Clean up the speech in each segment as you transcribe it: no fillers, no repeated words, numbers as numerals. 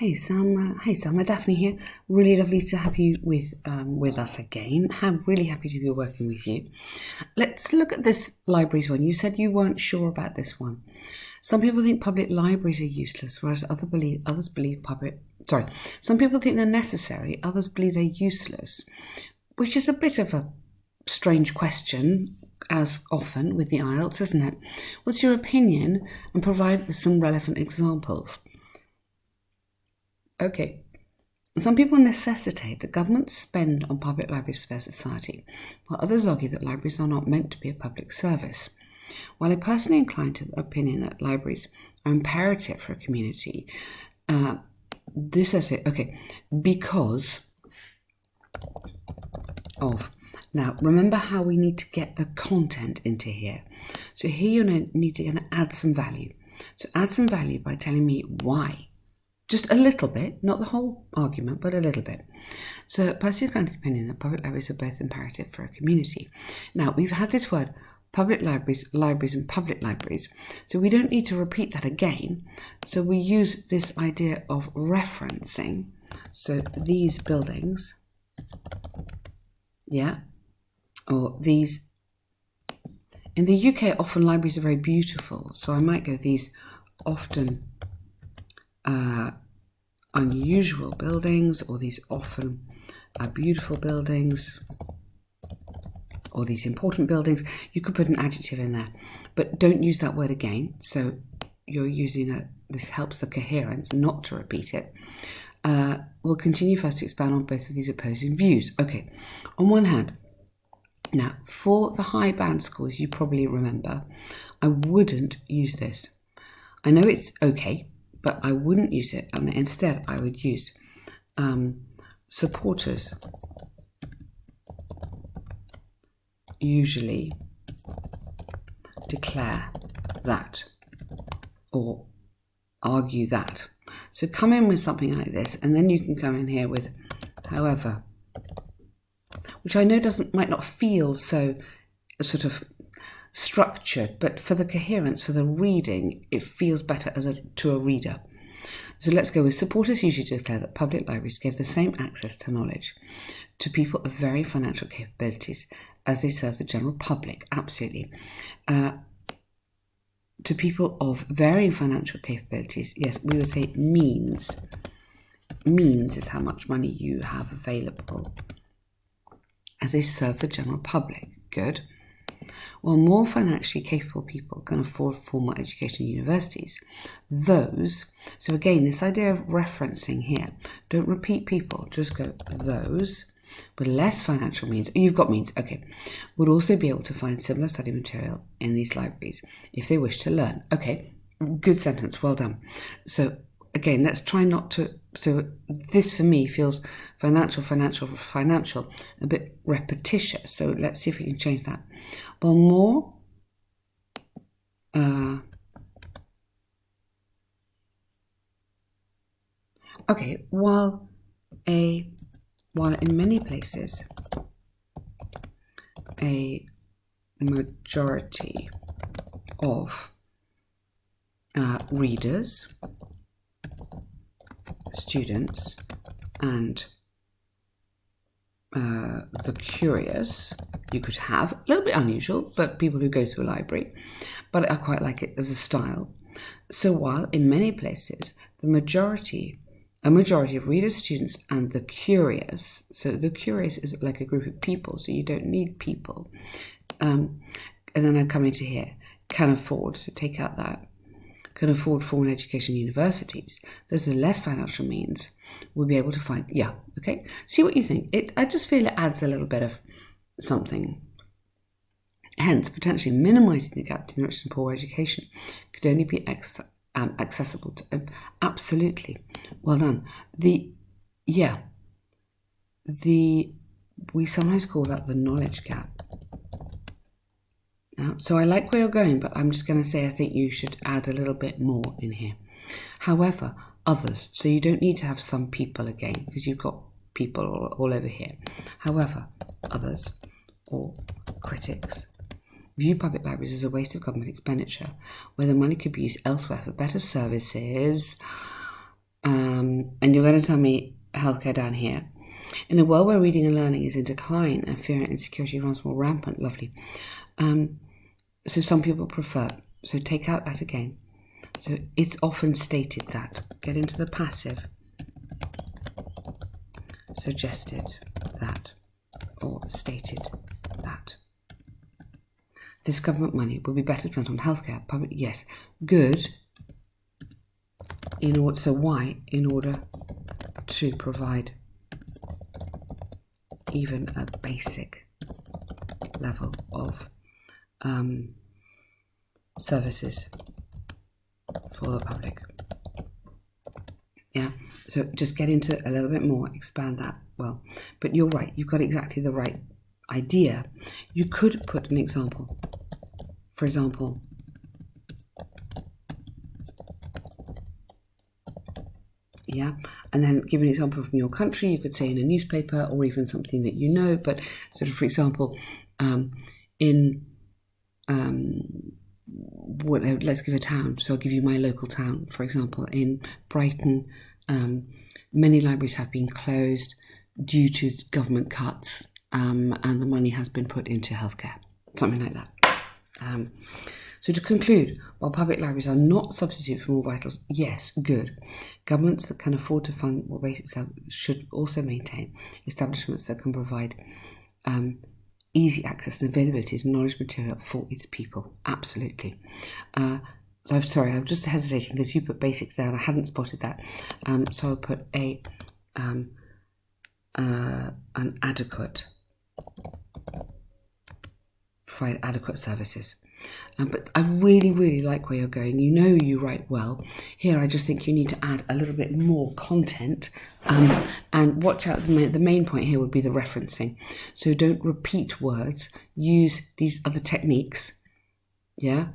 Hey Salma, Daphne here. Really lovely to have you with us again. I'm really happy to be working with you. Let's look at this libraries one. You said you weren't sure about this one. Some people think public libraries are useless, whereas others believe some people think they're necessary, others believe they're useless, which is a bit of a strange question, as often with the Ielts, isn't it? What's your opinion? And provide with some relevant examples. Okay, some people necessitate that governments spend on public libraries for their society, while others argue that libraries are not meant to be a public service. While I personally incline to the opinion that libraries are imperative for a community, because of. Now, remember how we need to get the content into here. So here you need to add some value. So add some value by telling me why. Just a little bit, not the whole argument, but a little bit. So, personally, kind of opinion that public libraries are both imperative for a community. Now, we've had this word, public libraries, and public libraries. So we don't need to repeat that again. So we use this idea of referencing. So these buildings, or these. In the UK, often libraries are very beautiful. So I might go these often unusual buildings, or these often beautiful buildings, or these important buildings. You could put an adjective in there, but don't use that word again. So you're using this helps the coherence, not to repeat it. We'll continue first to expand on both of these opposing views. Okay, on one hand, now for the high band scores, you probably remember, I wouldn't use this. I know it's okay, but I wouldn't use it, and instead I would use supporters usually declare that or argue that. So come in with something like this, and then you can come in here with however, which I know might not feel so sort of structured, but for the coherence, for the reading, it feels better to a reader. So let's go with supporters usually declare that public libraries give the same access to knowledge to people of varying financial capabilities as they serve the general public. Absolutely. To people of varying financial capabilities, yes, we would say means. Means is how much money you have available as they serve the general public. Good. While more financially capable people can afford formal education in universities, so again, this idea of referencing here, don't repeat people, just go those with less financial means, you've got means, okay, would also be able to find similar study material in these libraries if they wish to learn. Okay, good sentence, well done. So again, let's try not to, so this for me feels financial, a bit repetitious. So let's see if we can change that. Well, more, okay, while in many places, a majority of readers, students, and the curious, you could have, a little bit unusual, but people who go to a library, but I quite like it as a style. So while in many places, a majority of readers, students, and the curious, so the curious is like a group of people, so you don't need people. And then I come into here, can afford, so take out that, can afford formal education in universities, those are less financial means, will be able to find, okay. See what you think. I just feel it adds a little bit of something. Hence, potentially minimising the gap between rich and poor education could only be accessible to, absolutely, well done. We sometimes call that the knowledge gap. So I like where you're going, but I'm just going to say I think you should add a little bit more in here. However, others, so you don't need to have some people again, because you've got people all over here. However, others or critics view public libraries as a waste of government expenditure, where the money could be used elsewhere for better services, and you're going to tell me healthcare down here. In a world where reading and learning is in decline and fear and insecurity runs more rampant, lovely. So some people prefer. So take out that again. So it's often stated that. Get into the passive. Suggested that, or stated that. This government money will be better spent on healthcare. Public, yes. Good. In order, so why? In order to provide even a basic level of services for the public. Yeah, so just get into a little bit more, expand that. Well, but you're right, you've got exactly the right idea. You could put an example. For example, yeah, and then give an example from your country. You could say in a newspaper or even something that you know, but sort of, for example, let's give a town. So I'll give you my local town. For example, in Brighton, many libraries have been closed due to government cuts, and the money has been put into healthcare, something like that. So to conclude, while public libraries are not substitute for more vital, yes, good. Governments that can afford to fund more basic services should also maintain establishments that can provide easy access and availability to knowledge material for its people. Absolutely. So I'm just hesitating because you put basics there and I hadn't spotted that. So I'll put an adequate, provide adequate services. But I really, really like where you're going. You know you write well. Here, I just think you need to add a little bit more content. And watch out, the main point here would be the referencing. So don't repeat words. Use these other techniques, yeah,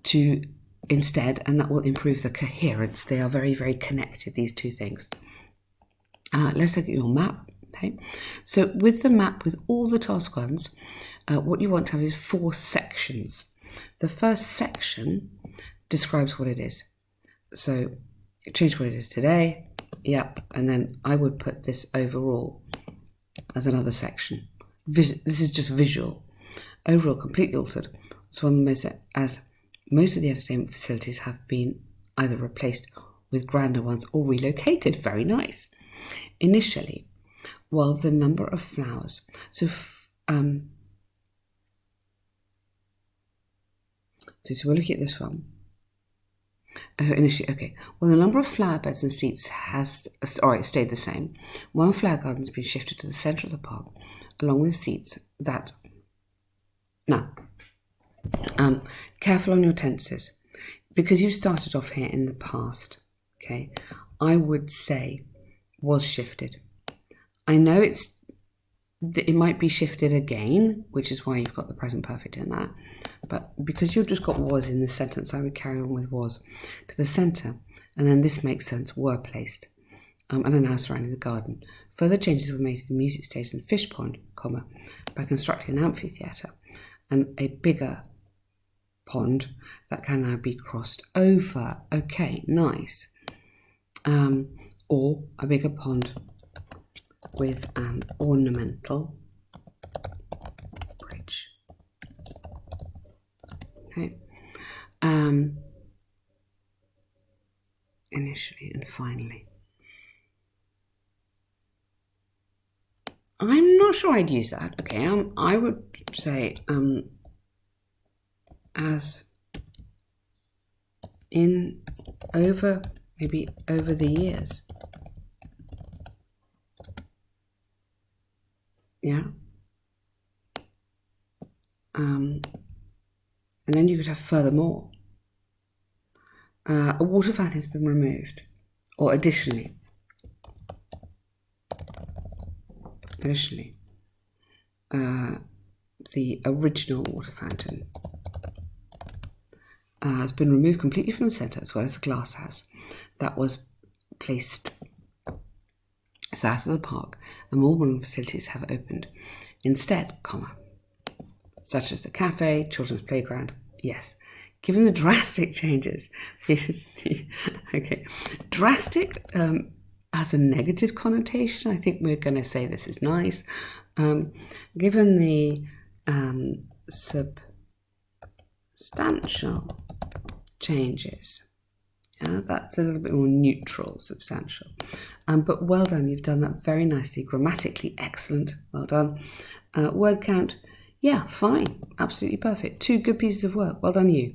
to instead, and that will improve the coherence. They are very, very connected, these two things. Let's look at your map. Okay, so with the map, with all the task ones, what you want to have is 4 sections. The first section describes what it is. So change what it is today. Yep. And then I would put this overall as another section. This is just visual. Overall, completely altered. It's one of the most, as most of the entertainment facilities have been either replaced with grander ones or relocated. Very nice. Initially, while the number of flowers, so we're looking at this one. So initially, okay. Well, the number of flower beds and seats has stayed the same. One flower garden has been shifted to the centre of the park, along with seats that. Now, careful on your tenses, because you started off here in the past. Okay, I would say was shifted. I know it might be shifted again, which is why you've got the present perfect in that. But because you've just got was in the sentence, I would carry on with was to the centre. And then this makes sense, were placed. And are now surrounding the garden. Further changes were made to the music stage and the fish pond, comma, by constructing an amphitheatre and a bigger pond that can now be crossed over. Okay, nice. Or a bigger pond with an ornamental bridge. Okay. Initially and finally. I'm not sure I'd use that. Okay, I would say as in maybe over the years. Yeah. And then you could have furthermore. A water fountain has been removed, or additionally, the original water fountain has been removed completely from the centre, as well as the glass house that was placed south of the park, and more modern facilities have opened instead, comma, such as the cafe, children's playground. Yes, given the drastic changes, okay, drastic has a negative connotation, I think we're going to say this is nice. Given the substantial changes, that's a little bit more neutral, substantial. But well done, you've done that very nicely, grammatically excellent, well done. Word count, yeah, fine, absolutely perfect. 2 good pieces of work, well done you.